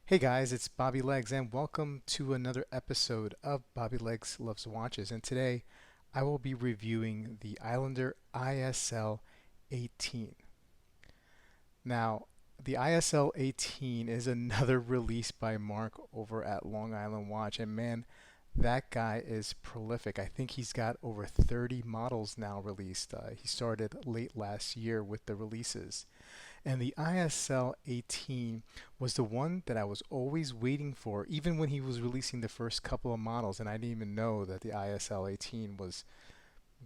Hey guys, it's Bobby Legs, and welcome to another episode of Bobby Legs Loves Watches. And today I will be reviewing the Islander ISL 18. Now, the ISL 18 is another release by Mark over at Long Island Watch, and man, that guy is prolific. I think he's got over 30 models now released. He started late last year with the releases. And the ISL 18 was the one that I was always waiting for, even when he was releasing the first couple of models, and I didn't even know that the ISL 18 was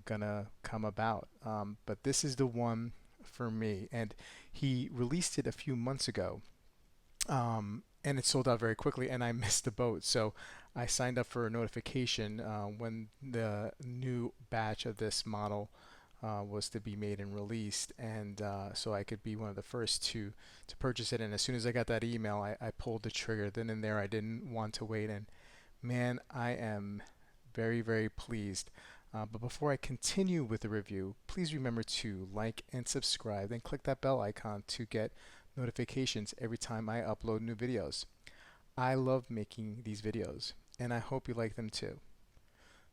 gonna come about. But this is the one for me, and he released it a few months ago, and it sold out very quickly, and I missed the boat. So I signed up for a notification when the new batch of this model was to be made and released, and so I could be one of the first to purchase it. And as soon as I got that email, I pulled the trigger. Then and there, I didn't want to wait, and man, I am very pleased. But before I continue with the review, please remember to like and subscribe, and click that bell icon to get notifications every time I upload new videos. I love making these videos, and I hope you like them too.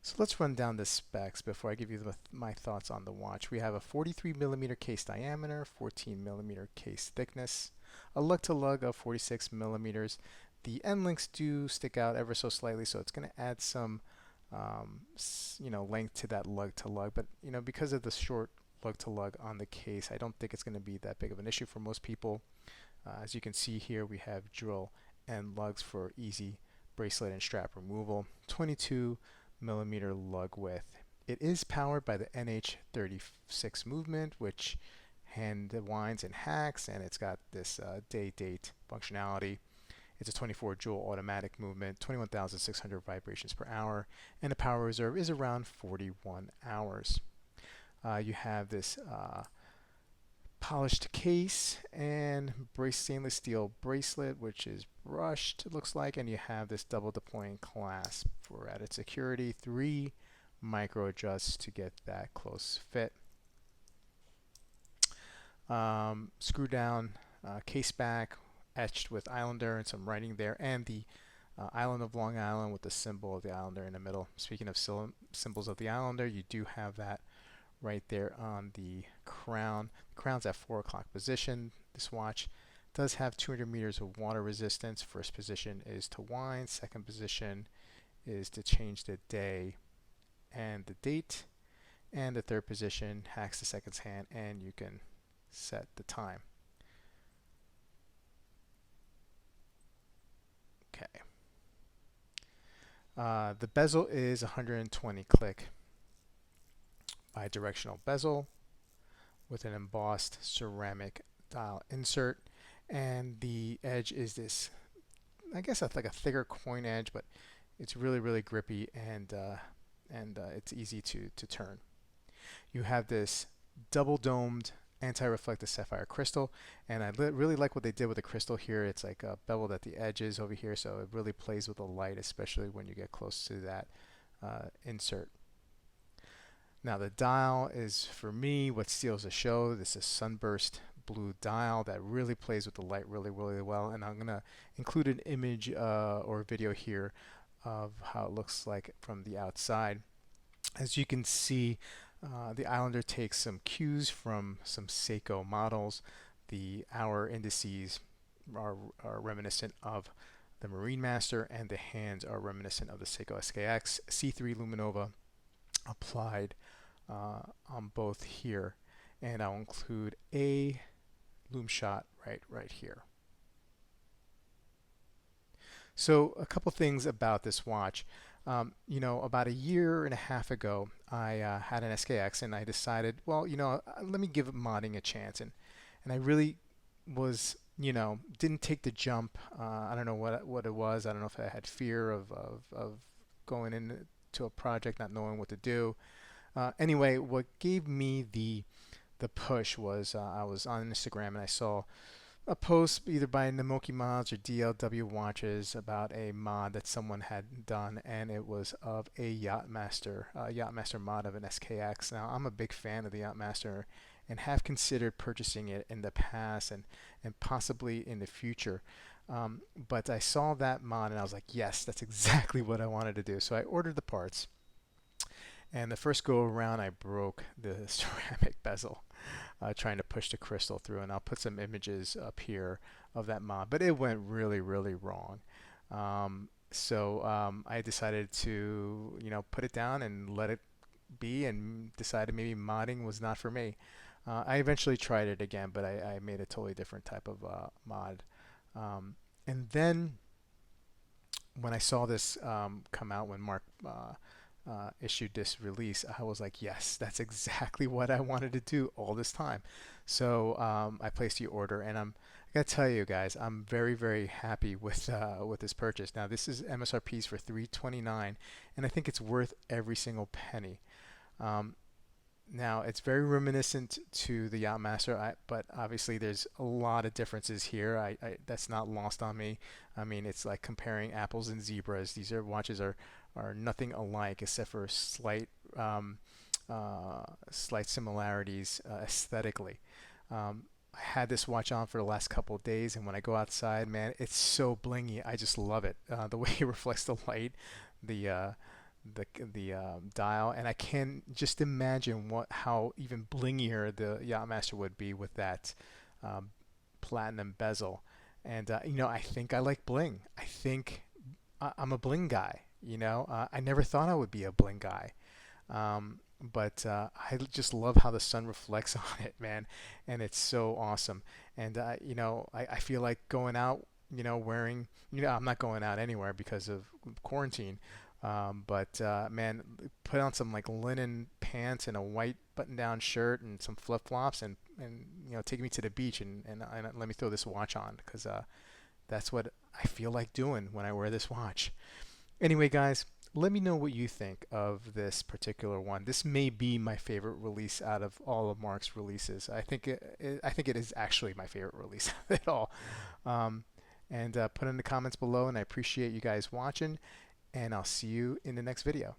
So let's run down the specs before I give you my thoughts on the watch. We have a 43 millimeter case diameter, 14 millimeter case thickness, a lug to lug of 46 millimeters. The end links do stick out ever so slightly, so it's going to add some, length to that lug to lug. But because of the short lug to lug on the case, I don't think it's going to be that big of an issue for most people. As you can see here, we have drill and lugs for easy bracelet and strap removal. 22 millimeter lug width. It is powered by the NH36 movement, which hand winds and hacks, and it's got this day-date functionality. It's a 24 joule automatic movement, 21,600 vibrations per hour, and the power reserve is around 41 hours. You have this polished case and stainless steel bracelet, which is brushed, it looks like, and you have this double deploying clasp for added security. 3 micro adjusts to get that close fit. Screw down case back etched with Islander and some writing there, and the island of Long Island with the symbol of the Islander in the middle. Speaking of symbols of the Islander, you do have that right there on the crown. The crown's at 4 o'clock position. This watch does have 200 meters of water resistance. First position is to wind. Second position is to change the day and the date. And the third position hacks the seconds hand, and you can set the time. Okay. The bezel is 120 click bi-directional bezel with an embossed ceramic dial insert, and the edge is this, I guess that's like a thicker coin edge, but it's really grippy, and it's easy to turn. You have this double domed anti-reflective sapphire crystal, and I really like what they did with the crystal here. It's like beveled at the edges over here, so it really plays with the light, especially when you get close to that insert. Now the dial is, for me, what steals the show. This is sunburst blue dial that really plays with the light really well, and I'm going to include an image or video here of how it looks like from the outside. As you can see, the Islander takes some cues from some Seiko models. The hour indices are reminiscent of the Marine Master, and the hands are reminiscent of the Seiko SKX. C3 Luminova applied on both here, and I'll include a loom shot right here. So a couple things about this watch. About a year and a half ago, I had an SKX, and I decided, well, let me give modding a chance, and I really was, didn't take the jump. I don't know what it was. I don't know if I had fear of going into a project not knowing what to do. Anyway, what gave me the push was I was on Instagram, and I saw a post either by Namoki Mods or DLW Watches about a mod that someone had done, and it was of a Yachtmaster mod of an SKX. Now, I'm a big fan of the Yachtmaster and have considered purchasing it in the past and possibly in the future. But I saw that mod and I was like, yes, that's exactly what I wanted to do. So I ordered the parts, and the first go around I broke the ceramic bezel, trying to push the crystal through. And I'll put some images up here of that mod, but it went really, really wrong. So I decided to, put it down and let it be, and decided maybe modding was not for me. I eventually tried it again, but I made a totally different type of mod. And then when I saw this come out, when Mark issued this release, I was like, yes, that's exactly what I wanted to do all this time. So I placed the order, and I gotta tell you guys, I'm very, very happy with this purchase. Now this is MSRP's for $329, and I think it's worth every single penny. Um, Now it's very reminiscent to the Yachtmaster, but obviously there's a lot of differences here. That's not lost on me. I mean, it's like comparing apples and zebras. These watches are nothing alike except for um, slight similarities aesthetically. I had this watch on for the last couple of days, and when I go outside, man, it's so blingy. I just love it. The way it reflects the light, the uh, the dial, and I can just imagine how even blingier the Yachtmaster would be with that um, platinum bezel. And I think I like bling. I think I'm a bling guy. I never thought I would be a bling guy. But I just love how the sun reflects on it, man, and it's so awesome. And I feel like going out, wearing, I'm not going out anywhere because of quarantine. But man, put on some like linen pants and a white button-down shirt and some flip-flops, and take me to the beach, and let me throw this watch on, because that's what I feel like doing when I wear this watch. Anyway, guys, let me know what you think of this particular one. This may be my favorite release out of all of Mark's releases. I think it is actually my favorite release of it all. Um, and put in the comments below, and I appreciate you guys watching, and I'll see you in the next video.